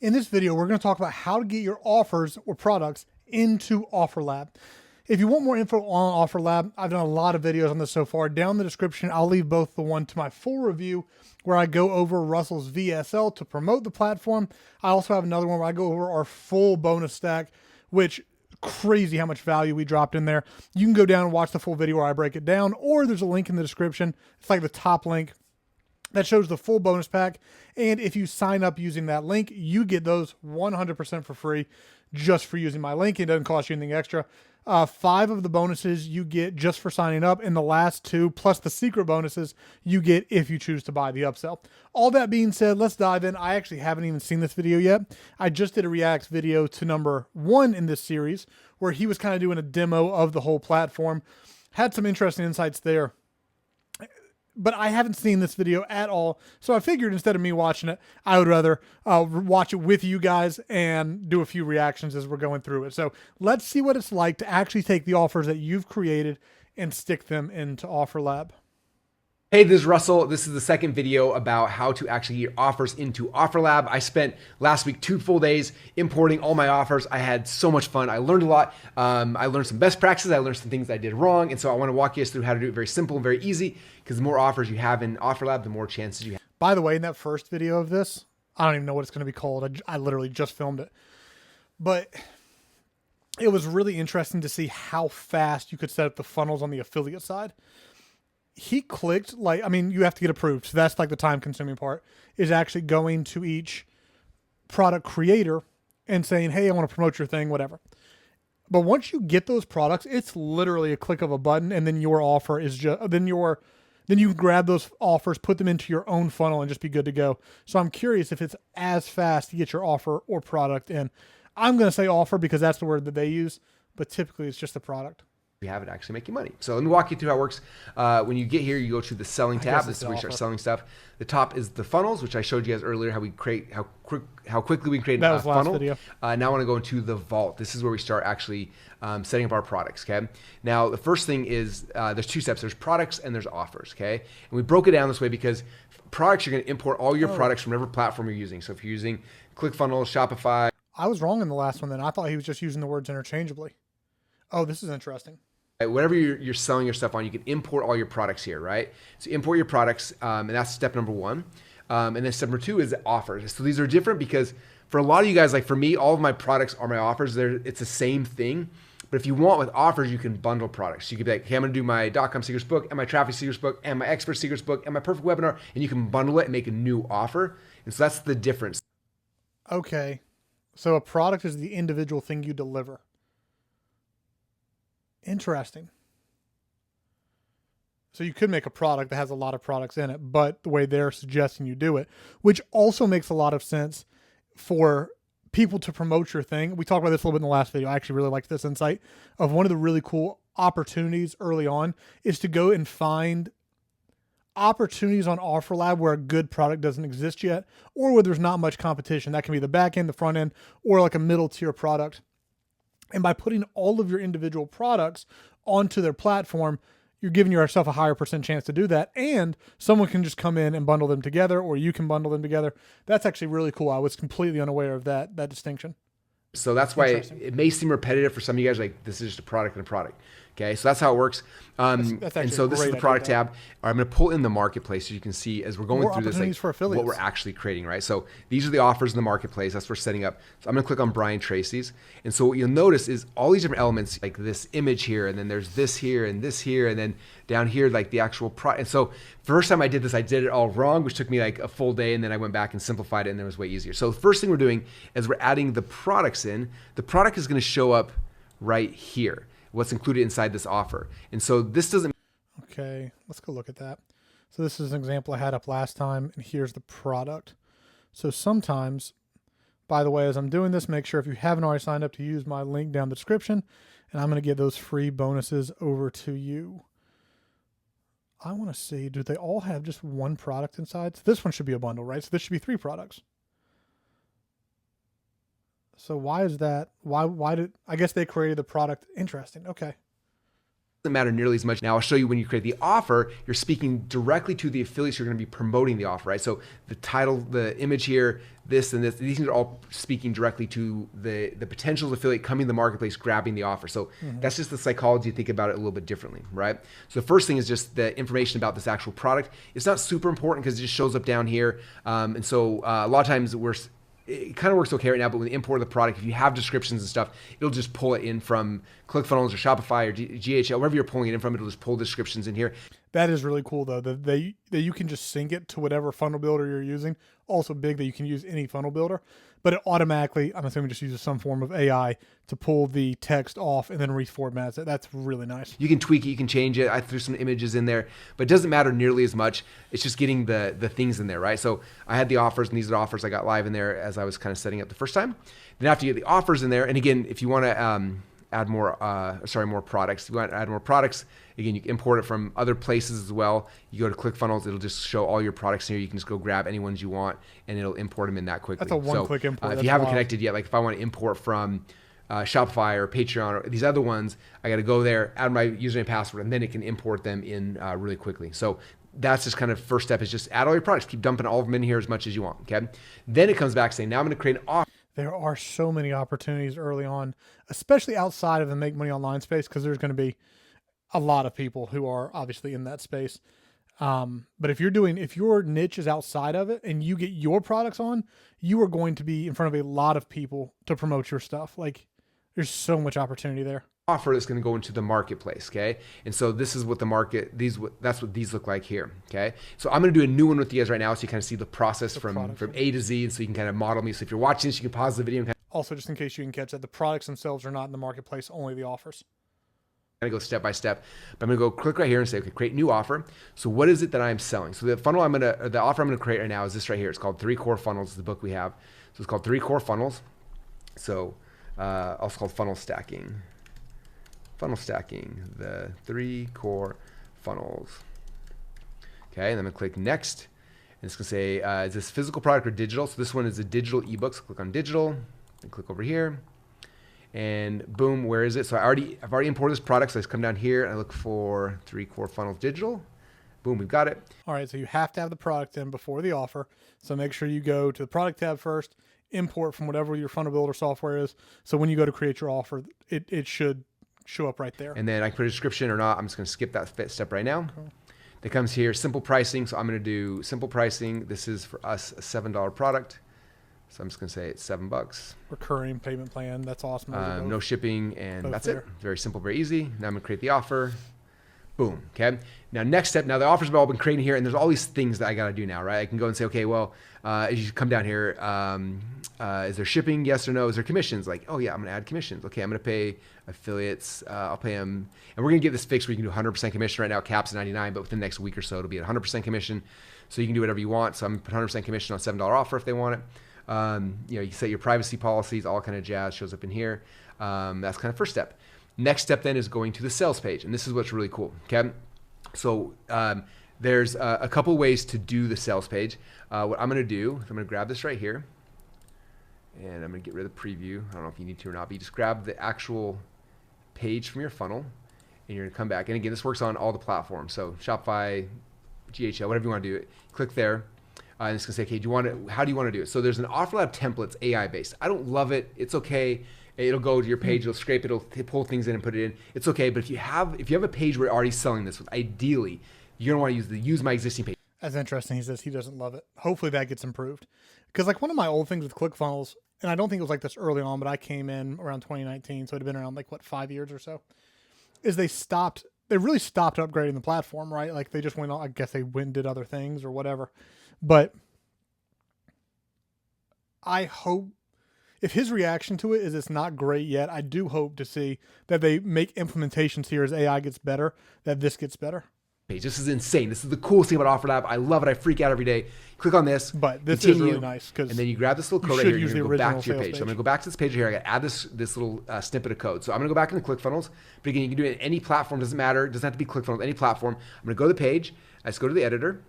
In this video, we're going to talk about how to get your offers or products into OfferLab. If you want more info on OfferLab, I've done a lot of videos on this so far. Down in the description, I'll leave both the one to my full review where I go over Russell's VSL to promote the platform. I also have another one where I go over our full bonus stack, which crazy how much value we dropped in there. You can go down and watch the full video where I break it down, or there's a link in the description. It's like the top link that shows the full bonus pack. And if you sign up using that link, you get those 100% for free just for using my link. It doesn't cost you anything extra. 5 of the bonuses you get just for signing up, and the last 2 plus the secret bonuses you get if you choose to buy the upsell. All that being said, let's dive in. I actually haven't even seen this video yet. I just did a React video to number 1 in this series where he was kind of doing a demo of the whole platform. Had some interesting insights there. But I haven't seen this video at all, so I figured instead of me watching it, I would rather watch it with you guys and do a few reactions as we're going through it. So let's see what it's like to actually take the offers that you've created and stick them into OfferLab. Hey, this is Russell. This is the second video about how to actually get offers into OfferLab. I spent last week 2 full days importing all my offers. I had so much fun. I learned a lot. I learned some best practices. I learned some things I did wrong. And so I want to walk you guys through how to do it very simple and very easy, because the more offers you have in OfferLab, the more chances you have. By the way, in that first video of this, I don't even know what it's going to be called. I literally just filmed it. But it was really interesting to see how fast you could set up the funnels on the affiliate side. He clicked, like, I mean, you have to get approved. So that's like the time consuming part, is actually going to each product creator and saying, hey, I want to promote your thing, whatever. But once you get those products, it's literally a click of a button. And then your offer is just, then you grab those offers, put them into your own funnel and just be good to go. So I'm curious if it's as fast to get your offer or product in. I'm going to say offer because that's the word that they use, but typically it's just the product. You have it actually making money. So let me walk you through how it works. When you get here, you go to the selling tab. This is where you start selling stuff. The top is the funnels, which I showed you guys earlier, how we create, how quickly we can create a funnel. Video. Now I want to go into the vault. This is where we start actually setting up our products. Okay. Now the first thing is there's 2 steps. There's products and there's offers. Okay. And we broke it down this way because products, you're going to import all your products from whatever platform you're using. So if you're using ClickFunnels, Shopify. I was wrong in the last one then. I thought he was just using the words interchangeably. Oh, this is interesting. Whatever you're selling your stuff on, you can import all your products here, right? So import your products, and that's step number 1. And then step number 2 is offers. So these are different because for a lot of you guys, like for me, all of my products are my offers. It's the same thing. But if you want with offers, you can bundle products. So you could be like, hey, I'm going to do my .com secrets book and my traffic secrets book and my expert secrets book and my perfect webinar. And you can bundle it and make a new offer. And so that's the difference. Okay. So a product is the individual thing you deliver. Interesting. So you could make a product that has a lot of products in it, but the way they're suggesting you do it, which also makes a lot of sense for people to promote your thing. We talked about this a little bit in the last video. I actually really liked this insight of one of the really cool opportunities early on is to go and find opportunities on OfferLab where a good product doesn't exist yet, or where there's not much competition. That can be the back end, the front end, or like a middle tier product. And by putting all of your individual products onto their platform, you're giving yourself a higher % chance to do that. And someone can just come in and bundle them together, or you can bundle them together. That's actually really cool. I was completely unaware of that distinction. So that's why it may seem repetitive for some of you guys, like this is just a product and a product. Okay, so that's how it works. That's and so this is the product tab. I'm going to pull in the marketplace so you can see as we're going through this, like what we're actually creating, right? So these are the offers in the marketplace. That's what we're setting up. So I'm going to click on Brian Tracy's. And so what you'll notice is all these different elements, like this image here, and then there's this here, and then down here, like the actual product. And so first time I did this, I did it all wrong, which took me like a full day. And then I went back and simplified it, and it was way easier. So the first thing we're doing is we're adding the products in. The product is going to show up right here, what's included inside this offer. And so this doesn't. Okay, let's go look at that. So this is an example I had up last time, and here's the product. So sometimes, by the way, as I'm doing this, make sure if you haven't already signed up to use my link down the description, and I'm going to get those free bonuses over to you. I want to see, do they all have just one product inside? So this one should be a bundle, right? So this should be 3 products. So why is that? Why did, I guess they created the product. Interesting. Okay. doesn't matter nearly as much. Now I'll show you when you create the offer, you're speaking directly to the affiliates you're going to be promoting the offer, right? So the title, the image here, this and this, these things are all speaking directly to the potential affiliate coming to the marketplace, grabbing the offer. So that's just the psychology. Think about it a little bit differently, right? So the first thing is just the information about this actual product. It's not super important because it just shows up down here. And so a lot of times it kind of works okay right now, but when you import the product, if you have descriptions and stuff, it'll just pull it in from ClickFunnels or Shopify or GHL, wherever you're pulling it in from, it'll just pull descriptions in here. That is really cool though, that you can just sync it to whatever funnel builder you're using. Also big that you can use any funnel builder, but it automatically, I'm assuming, just uses some form of AI to pull the text off and then reformats it. That's really nice. You can tweak it, you can change it. I threw some images in there, but it doesn't matter nearly as much. It's just getting the things in there, right? So I had the offers, and these are the offers I got live in there as I was kind of setting up the first time. Then after you get the offers in there, and again, if you want to add more products, if you want to add more products, again, you can import it from other places as well. You go to ClickFunnels, it'll just show all your products here. You can just go grab any ones you want, and it'll import them in that quickly. That's a one-click import. If you haven't connected yet, like if I want to import from Shopify or Patreon or these other ones, I got to go there, add my username and password, and then it can import them in really quickly. So that's just kind of first step, is just add all your products. Keep dumping all of them in here as much as you want, okay? Then it comes back saying, now I'm going to create an offer. There are so many opportunities early on, especially outside of the make money online space, because there's going to be a lot of people who are obviously in that space. But if your niche is outside of it and you get your products on, you are going to be in front of a lot of people to promote your stuff. Like, there's so much opportunity there. Offer that's going to go into the marketplace, okay? And so this is what the market, that's what these look like here, okay? So I'm going to do a new one with you guys right now so you kind of see the process from A to Z, and so you can kind of model me. So if you're watching this, you can pause the video and kind of, also, just in case you can catch that, the products themselves are not in the marketplace, only the offers. I'm going to go step by step, but I'm going to go click right here and say, okay, create new offer. So what is it that I'm selling? So the offer I'm going to create right now is this right here. It's called 3 Core Funnels. It's the book we have. So it's called 3 Core Funnels. So also called Funnel Stacking. Funnel Stacking, the 3 Core Funnels. Okay, and I'm going to click next. And it's going to say, is this physical product or digital? So this one is a digital ebook. So click on digital and click over here. And boom, where is it? So I've already imported this product. So I just come down here and I look for 3 Core Funnels digital. Boom, we've got it. All right, so you have to have the product in before the offer. So make sure you go to the product tab first, import from whatever your funnel builder software is. So when you go to create your offer, it should show up right there. And then I can put a description or not. I'm just going to skip that step right now. Okay. That comes here, simple pricing. So I'm going to do simple pricing. This is for us a $7 product. So I'm just going to say it's $7. Recurring payment plan. That's awesome. No shipping, and that's it. Very simple, very easy. Now I'm going to create the offer. Boom. Okay. Now next step. Now the offers have all been created here, and there's all these things that I got to do now, right? I can go and say, okay, well, as you come down here, is there shipping? Yes or no? Is there commissions? Like, oh yeah, I'm going to add commissions. Okay, I'm going to pay affiliates. I'll pay them, and we're going to get this fixed where you can do 100% commission. Right now, caps at 99, but within the next week or so, it'll be at 100% commission. So you can do whatever you want. So I'm going to put 100% commission on $7 offer if they want it. You can set your privacy policies, all kind of jazz shows up in here. That's kind of first step. Next step then is going to the sales page, and this is what's really cool. Okay, so there's a couple ways to do the sales page. What I'm going to do is I'm going to grab this right here, and I'm going to get rid of the preview. I don't know if you need to or not, but you just grab the actual page from your funnel, and you're going to come back. And again, this works on all the platforms, so Shopify, GHL, whatever you want to do it. Click there. And it's going to say, okay, how do you want to do it? So there's an OfferLab template, it's AI based. I don't love it. It's okay. It'll go to your page, it'll scrape it, it'll pull things in and put it in. It's okay, but if you have a page where you're already selling this, ideally, you're gonna want to use my existing page. That's interesting. He says he doesn't love it. Hopefully that gets improved. Because like one of my old things with ClickFunnels, and I don't think it was like this early on, but I came in around 2019, so it'd have been around 5 years or so, is they really stopped upgrading the platform, right? Like they just went on, I guess they went and did other things or whatever. But I hope, if his reaction to it is it's not great yet, I do hope to see that they make implementations here as AI gets better, that this gets better. This is insane. This is the coolest thing about OfferLab. I love it. I freak out every day. Click on this. But this is really nice. And then you grab this little code right here. You're going to go back to your page. So I'm going to go back to this page here. I got to add this little snippet of code. So I'm going to go back into ClickFunnels. But again, you can do it in any platform. Doesn't matter. It doesn't have to be ClickFunnels. Any platform. I'm going to go to the page. I just go to the editor.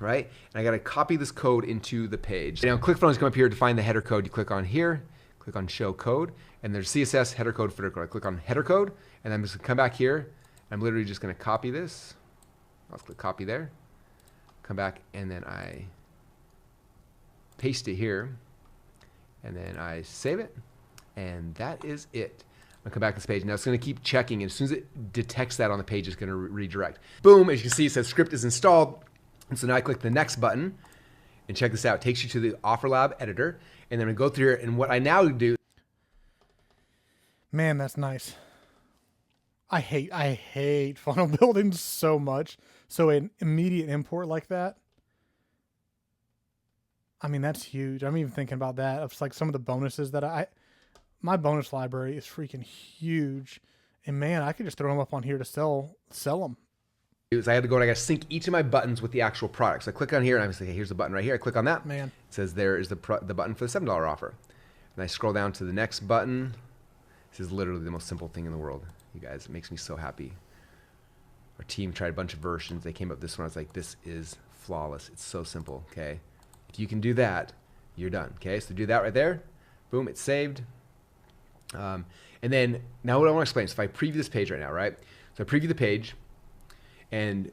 Right? And I got to copy this code into the page. Now ClickFunnels come up here to find the header code. You click on here. Click on show code, and there's CSS, header code, footer code. I click on header code, and I'm just gonna come back here, and I'm literally just going to copy this. Let's click copy there. Come back, and then I paste it here, and then I save it, and that is it. I'll come back to this page. Now it's going to keep checking, and as soon as it detects that on the page, it's going to redirect. Boom, as you can see, it says script is installed. And so now I click the next button, and check this out. It takes you to the OfferLab editor, and then I'm going to go through here, and what I now do. Man, that's nice. I hate funnel building so much. So an immediate import like that, I mean, that's huge. I'm even thinking about that. It's like some of the bonuses that my bonus library is freaking huge. And man, I could just throw them up on here to sell them. Is I had to go and I got to sync each of my buttons with the actual product. So I click on here and I was like, hey, here's the button right here. I click on that. Man. It says there is the button for the $7 offer. And I scroll down to the next button. This is literally the most simple thing in the world. You guys, it makes me so happy. Our team tried a bunch of versions. They came up with this one. I was like, this is flawless. It's so simple, okay? If you can do that, you're done, okay? So do that right there. Boom, it's saved. And then now what I want to explain is if I preview this page right now, right? So I preview the page, and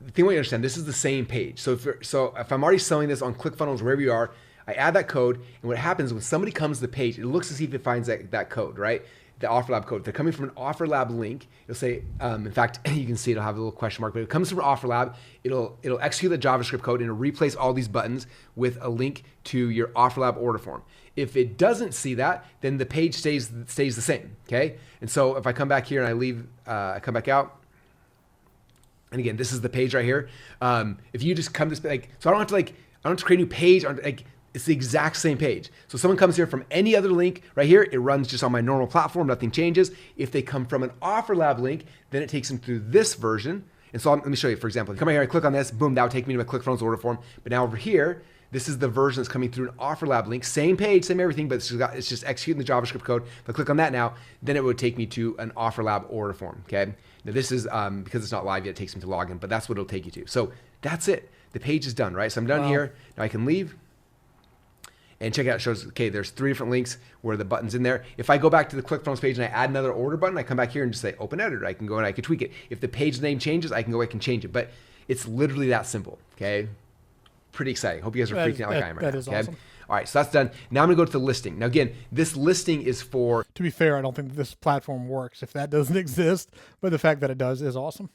the thing I want you to understand, this is the same page. So if I'm already selling this on ClickFunnels, wherever you are, I add that code, and what happens when somebody comes to the page, it looks to see if it finds that code, right? The OfferLab code. If they're coming from an OfferLab link, it'll say, in fact, you can see it'll have a little question mark, but it comes from OfferLab, it'll execute the JavaScript code and it'll replace all these buttons with a link to your OfferLab order form. If it doesn't see that, then the page stays the same, okay? And so if I come back here and I leave, I come back out, and again, this is the page right here. If you just come to so I don't have to create a new page. It's the exact same page. So someone comes here from any other link right here, it runs just on my normal platform, nothing changes. If they come from an OfferLab link, then it takes them through this version. And so let me show you, for example, if you come right here, I click on this, boom, that would take me to my ClickFunnels order form. But now over here, this is the version that's coming through an OfferLab link, same page, same everything, but it's just executing the JavaScript code. If I click on that now, then it would take me to an OfferLab order form, okay? Now this is, because it's not live yet, it takes me to login, but that's what it'll take you to. So that's it. The page is done, right? So I'm done here. Now I can leave. And check it out, it shows, okay, there's 3 different links where the button's in there. If I go back to the ClickFunnels page and I add another order button, I come back here and just say open editor. I can go and I can tweak it. If the page name changes, I can go back and change it. But it's literally that simple, okay? Pretty exciting. Hope you guys are freaking out like I am right now. That is awesome. All right, so that's done. Now I'm gonna go to the listing. Now again, this listing is for... To be fair, I don't think this platform works if that doesn't exist, but the fact that it does is awesome.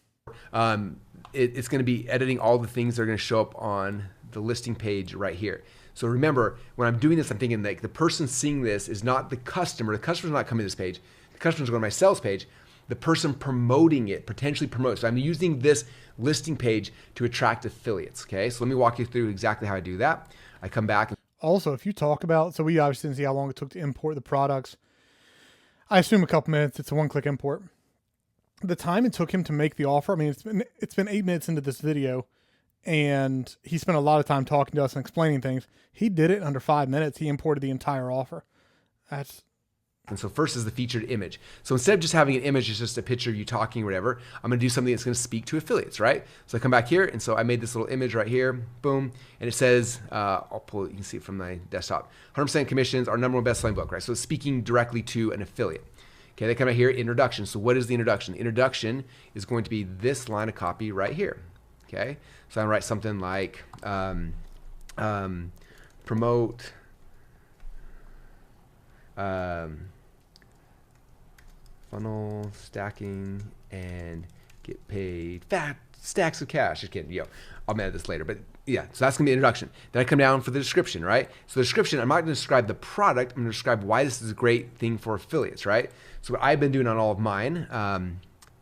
It's gonna be editing all the things that are gonna show up on the listing page right here. So remember, when I'm doing this, I'm thinking like the person seeing this is not the customer. The customer's not coming to this page. The customer's going to my sales page. The person promoting it potentially promotes. So I'm using this listing page to attract affiliates. Okay, so let me walk you through exactly how I do that. I come back. Also, if you talk about, so we obviously didn't see how long it took to import the products. I assume a couple minutes. It's a one-click import. The time it took him to make the offer, I mean, it's been 8 minutes into this video, and he spent a lot of time talking to us and explaining things. He did it in under 5 minutes. He imported the entire offer. And so first is the featured image. So instead of just having an image, it's just a picture of you talking or whatever, I'm going to do something that's going to speak to affiliates, right? So I come back here, and so I made this little image right here, boom, and it says, I'll pull it, you can see it from my desktop, 100% commissions, our number one best-selling book, right? So it's speaking directly to an affiliate. Okay, they come out here, introduction. So what is the introduction? The introduction is going to be this line of copy right here. Okay, so I write something like promote funnel stacking and get paid fat stacks of cash. Just kidding, I'll edit this later, but yeah, so that's gonna be the introduction. Then I come down for the description, right? So the description, I'm not gonna describe the product, I'm gonna describe why this is a great thing for affiliates, right? So what I've been doing on all of mine,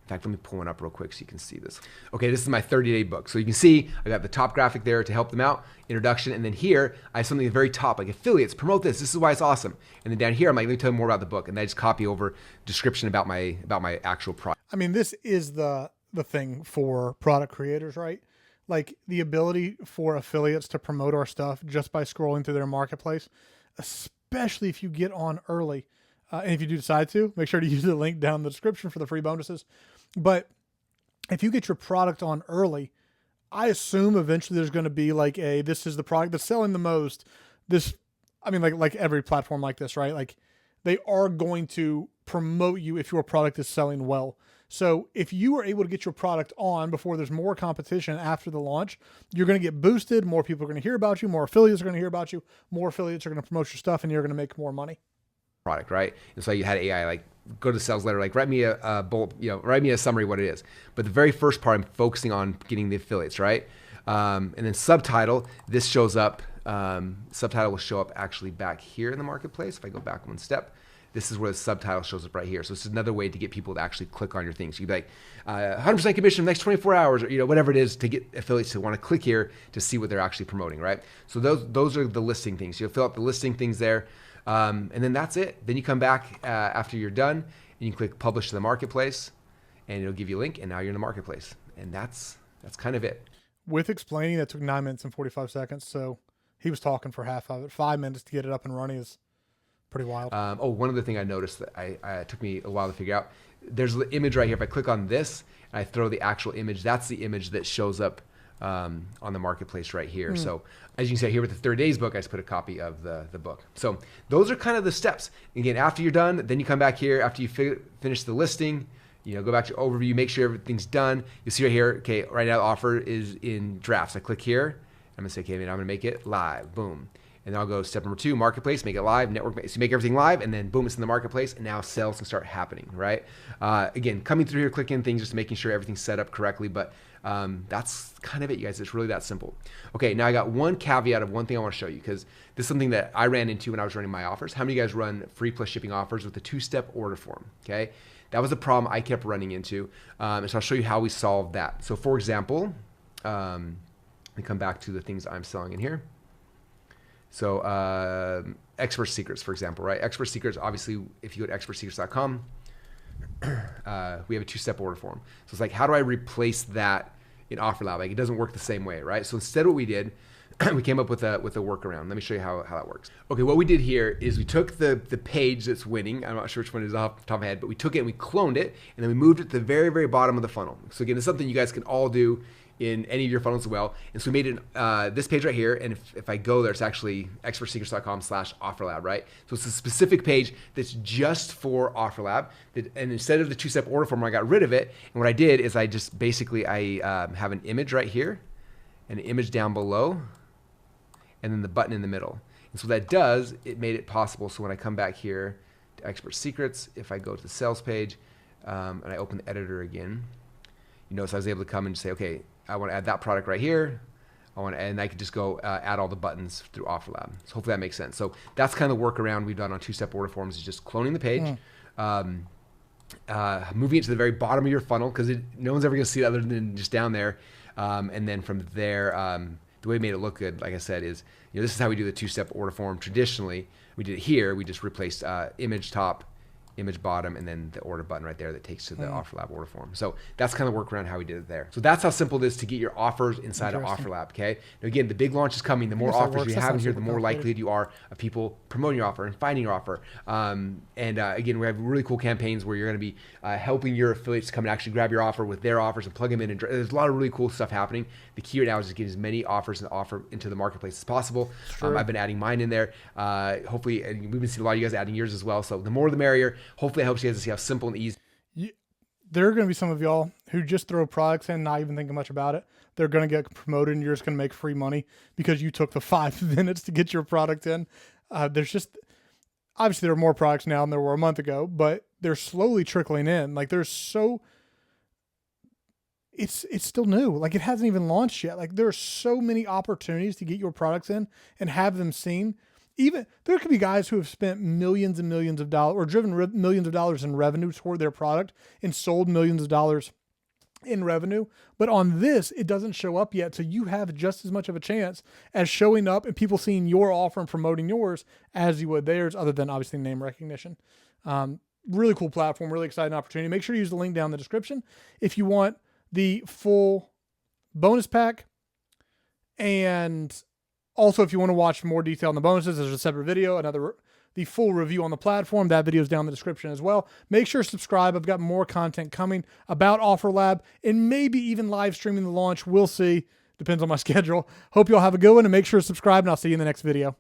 in fact, let me pull one up real quick so you can see this. Okay, this is my 30-day book. So you can see I got the top graphic there to help them out, introduction, and then here I have something at the very top, like affiliates, promote this. This is why it's awesome. And then down here, I'm like, let me tell you more about the book, and I just copy over description about my actual product. I mean, this is the thing for product creators, right? Like the ability for affiliates to promote our stuff just by scrolling through their marketplace, especially if you get on early. And if you do decide to, make sure to use the link down in the description for the free bonuses. But if you get your product on early, I assume eventually there's going to be like this is the product that's selling the most. This, I mean, like every platform like this, right? Like they are going to promote you if your product is selling well. So if you are able to get your product on before there's more competition after the launch, you're going to get boosted. More people are going to hear about you. More affiliates are going to hear about you. More affiliates are going to promote your stuff, and you're going to make more money. Product, right? And so you had AI like go to the sales letter, like write me a bullet, write me a summary of what it is. But the very first part, I'm focusing on getting the affiliates, right? And then subtitle, this shows up. Subtitle will show up actually back here in the marketplace. If I go back one step, this is where the subtitle shows up right here. So it's another way to get people to actually click on your things. So you'd be like 100% commission in the next 24 hours, or whatever it is, to get affiliates to want to click here to see what they're actually promoting, right? So those are the listing things. You'll fill out the listing things there. And then that's it. Then you come back after you're done, and you can click publish to the marketplace, and it'll give you a link, and now you're in the marketplace. And that's kind of it. With explaining, that took 9 minutes and 45 seconds. So he was talking for half of it. 5 minutes to get it up and running is pretty wild. One other thing I noticed that I took me a while to figure out. There's the image right here. If I click on this and I throw the actual image, that's the image that shows up on the marketplace right here. So as you can see here with the 30 days book, I just put a copy of the book. So those are kind of the steps. Again, after you're done, then you come back here after you finish the listing, go back to overview, make sure everything's done. You'll see right here, okay, right now the offer is in drafts. I click here. I'm gonna say, okay, man, I'm gonna make it live, boom. And then I'll go step number 2, marketplace, make it live, network, so you make everything live, and then boom, it's in the marketplace, and now sales can start happening, right? Again, coming through here, clicking things, just making sure everything's set up correctly, but that's kind of it, you guys. It's really that simple. Okay, now I got one caveat of one thing I want to show you, because this is something that I ran into when I was running my offers. How many of you guys run free plus shipping offers with the 2-step order form, okay? That was a problem I kept running into, and so I'll show you how we solved that. So for example, let me come back to the things I'm selling in here. So expert secrets, for example, right? Expert secrets, obviously, if you go to expertsecrets.com, we have a 2-step order form. So it's like, how do I replace that in OfferLab? Like, it doesn't work the same way, right? So instead what we did, we came up with a workaround. Let me show you how that works. Okay, what we did here is we took the page that's winning. I'm not sure which one is off the top of my head, but we took it and we cloned it, and then we moved it to the very, very bottom of the funnel. So again, it's something you guys can all do in any of your funnels as well. And so we made it this page right here, and if I go there, it's actually expertsecrets.com/OfferLab, right? So it's a specific page that's just for OfferLab. And instead of the 2-step order form, I got rid of it. And what I did is I just basically, have an image right here, and an image down below, and then the button in the middle. And so what that does, it made it possible. So when I come back here to Expert Secrets, if I go to the sales page, and I open the editor again, you notice I was able to come and say, okay, I want to add that product right here. And I could just go add all the buttons through OfferLab. So hopefully that makes sense. So that's kind of the workaround we've done on 2-step order forms, is just cloning the page, moving it to the very bottom of your funnel, because no one's ever going to see it other than just down there. And then from there, the way we made it look good, like I said, is this is how we do the 2-step order form traditionally. We did it here. We just replaced image top, image bottom, and then the order button right there that takes to the OfferLab order form. So that's kind of the workaround how we did it there. So that's how simple it is to get your offers inside of OfferLab, okay? Now again, the big launch is coming. The more offers you have in here, the more likely you are of people promoting your offer and finding your offer. Again, we have really cool campaigns where you're going to be helping your affiliates to come and actually grab your offer with their offers and plug them in. And there's a lot of really cool stuff happening. The key right now is just getting as many offers and offer into the marketplace as possible. I've been adding mine in there. Hopefully, and we've been seeing a lot of you guys adding yours as well. So the more the merrier. Hopefully it helps you guys to see how simple and easy. There are going to be some of y'all who just throw products in, not even thinking much about it. They're going to get promoted, and you're just going to make free money because you took the 5 minutes to get your product in. There's just, obviously there are more products now than there were a month ago, but they're slowly trickling in. Like it's still new. Like it hasn't even launched yet. Like there are so many opportunities to get your products in and have them seen. Even there could be guys who have spent millions and millions of dollars, or driven millions of dollars in revenue toward their product and sold millions of dollars in revenue. But on this, it doesn't show up yet. So you have just as much of a chance as showing up and people seeing your offer and promoting yours as you would theirs, other than obviously name recognition. Really cool platform, really exciting opportunity. Make sure you use the link down in the description if you want the full bonus pack. And also, if you want to watch more detail on the bonuses, there's a separate video, the full review on the platform. That video is down in the description as well. Make sure to subscribe. I've got more content coming about OfferLab and maybe even live streaming the launch. We'll see. Depends on my schedule. Hope you all have a good one, and make sure to subscribe, and I'll see you in the next video.